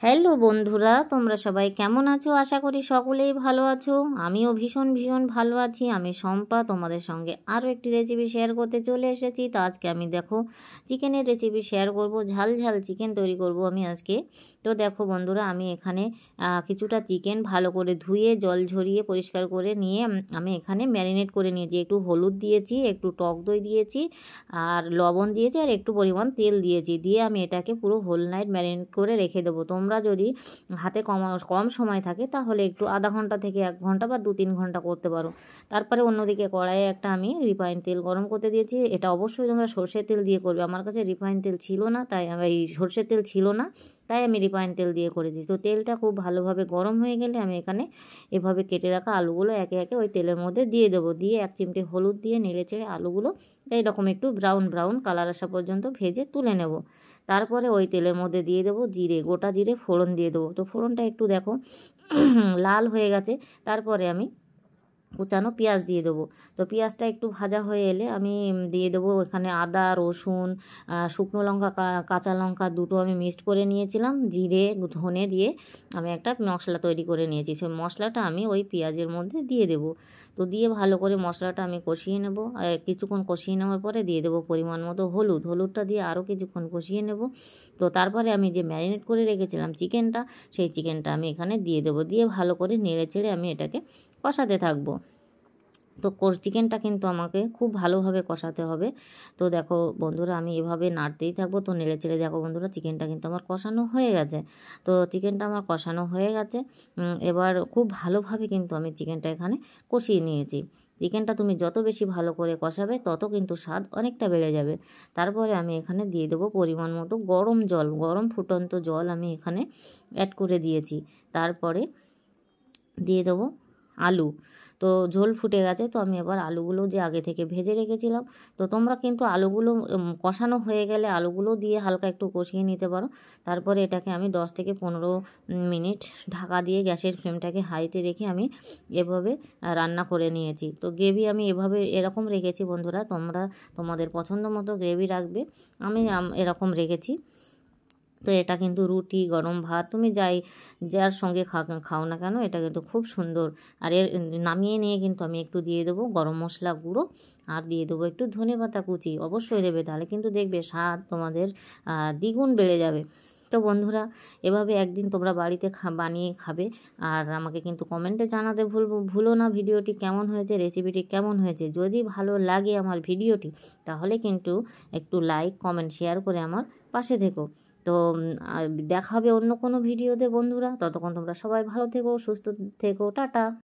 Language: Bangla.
হ্যালো বন্ধুরা, তোমরা সবাই কেমন আছো? আশা করি সকলেই ভালো আছো। আমিও ভীষণ ভীষণ ভালো আছি। আমি শম্পা তোমাদের সঙ্গে আরও একটি রেসিপি শেয়ার করতে চলে এসেছি। তো আজকে আমি দেখো চিকেনের রেসিপি শেয়ার করব। ঝাল ঝাল চিকেন তৈরি করব আমি আজকে। তো দেখো বন্ধুরা, আমি এখানে কিছুটা চিকেন ভালো করে ধুয়ে জল ঝরিয়ে পরিষ্কার করে নিয়ে আমি এখানে ম্যারিনেট করে নিয়েছি। একটু হলুদ দিয়েছি, একটু টক দই দিয়েছি, আর লবণ দিয়েছি, আর একটু পরিমাণ তেল দিয়েছি। দিয়ে আমি এটাকে পুরো হোল নাইট ম্যারিনেট করে রেখে দেবো। তোমরা যদি হাতে কম সময় থাকে তাহলে একটু আধা ঘন্টা থেকে 1 ঘন্টা বা 2-3 ঘন্টা করতে পারো। তারপরে অন্যদিকে কড়াইয়ে একটা আমি রিফাইন তেল গরম করতে দিয়েছি। এটা অবশ্যই তোমরা সর্ষের তেল দিয়ে করবে। আমার কাছে রিফাইন তেল ছিল না, তাই এই সর্ষের তেল ছিল না, তাই আমি রিফাইন তেল দিয়ে করেছি। তো তেলটা খুব ভালোভাবে গরম হয়ে গেলে আমি এখানে এভাবে কেটে রাখা আলুগুলো একে একে ওই তেলের মধ্যে দিয়ে দেবো। দিয়ে 1 চিমটে হলুদ দিয়ে নেড়ে চেড়ে আলুগুলো এইরকম একটু ব্রাউন ব্রাউন কালার আসা পর্যন্ত ভেজে তুলে নেব। তারপরে ওই তেলের মধ্যে দিয়ে দেবো জিরে, গোটা জিরে ফোড়ন দিয়ে দেবো। তো ফোড়নটা একটু দেখো লাল হয়ে গেছে। তারপরে আমি কুচানো পেঁয়াজ দিয়ে দেবো। তো পেঁয়াজটা একটু ভাজা হয়ে এলে আমি দিয়ে দেবো এখানে আদা, রসুন, শুকনো লঙ্কা, কাঁচা লঙ্কা দুটো আমি মিক্সড করে নিয়েছিলাম। জিরে, ধনে দিয়ে আমি একটা মশলা তৈরি করে নিয়েছি। সেই মশলাটা আমি ওই পেঁয়াজের মধ্যে দিয়ে দেবো। তো দিয়ে ভালো করে মশলাটা আমি কষিয়ে নেব। কিছুক্ষণ কষিয়ে নেওয়ার পরে দিয়ে দেবো পরিমাণ মতো হলুদটা দিয়ে আরও কিছুক্ষণ কষিয়ে নেব। তো তারপরে আমি যে ম্যারিনেট করে রেখেছিলাম চিকেনটা, সেই চিকেনটা আমি এখানে দিয়ে দেবো। দিয়ে ভালো করে নেড়ে চেড়ে আমি এটাকে কষাতে থাকবো। তো চিকেনটা কিন্তু আমাকে খুব ভালোভাবে কষাতে হবে। তো দেখো বন্ধুরা, আমি এভাবে নাড়তেই থাকবো। তো নেড়ে চেড়ে দেখো বন্ধুরা, চিকেনটা কিন্তু আমার কষানো হয়ে গেছে। তো চিকেনটা আমার কষানো হয়ে গেছে। এবার খুব ভালোভাবে কিন্তু আমি চিকেনটা এখানে কষিয়ে নিয়েছি। চিকেনটা তুমি যত বেশি ভালো করে কষাবে তত কিন্তু স্বাদ অনেকটা বেড়ে যাবে। তারপরে আমি এখানে দিয়ে দেবো পরিমাণ মতো গরম জল, গরম ফুটন্ত জল আমি এখানে অ্যাড করে দিয়েছি। তারপরে দিয়ে দেবো আলু। তো ঝোল ফুটে গেছে। তো আমি এবার আলুগুলো যে আগে থেকে ভেজে রেখেছিলাম, তো তোমরা কিন্তু আলুগুলো কষানো হয়ে গেলে আলুগুলো দিয়ে হালকা একটু কষিয়ে নিতে পারো। তারপরে এটাকে আমি 10 থেকে 15 মিনিট ঢাকা দিয়ে গ্যাসের ফ্লেমটাকে হাইতে রেখে আমি এভাবে রান্না করে নিয়েছি। তো গ্রেভি আমি এরকম রেখেছি বন্ধুরা। তোমরা তোমাদের পছন্দ মতো গ্রেভি রাখবে। আমি এরকম রেখেছি। তো এটা কিন্তু রুটি, গরম ভাত, তুমি যার সঙ্গে খাও না কেন, এটা কিন্তু খুব সুন্দর। আর এর নামিয়ে নিয়ে কিন্তু আমি একটু দিয়ে দেবো গরম মশলা গুঁড়ো, আর দিয়ে দেবো একটু ধনেপাতা কুচি। অবশ্যই দেবে, তাহলে কিন্তু দেখবে স্বাদ তোমাদের দ্বিগুণ বেড়ে যাবে। তো বন্ধুরা, এভাবে একদিন তোমরা বাড়িতে বানিয়ে খাবে। আর আমাকে কিন্তু কমেন্টে জানাতে ভুলো না ভিডিওটি কেমন হয়েছে, রেসিপিটি কেমন হয়েছে। যদি ভালো লাগে আমার ভিডিওটি, তাহলে কিন্তু একটু লাইক, কমেন্ট, শেয়ার করে আমার পাশে থেকো। তো দেখা হবে অন্য কোনো ভিডিওতে বন্ধুরা। ততক্ষণ তোমরা সবাই ভালো থেকো, সুস্থ থেকো, টাটা।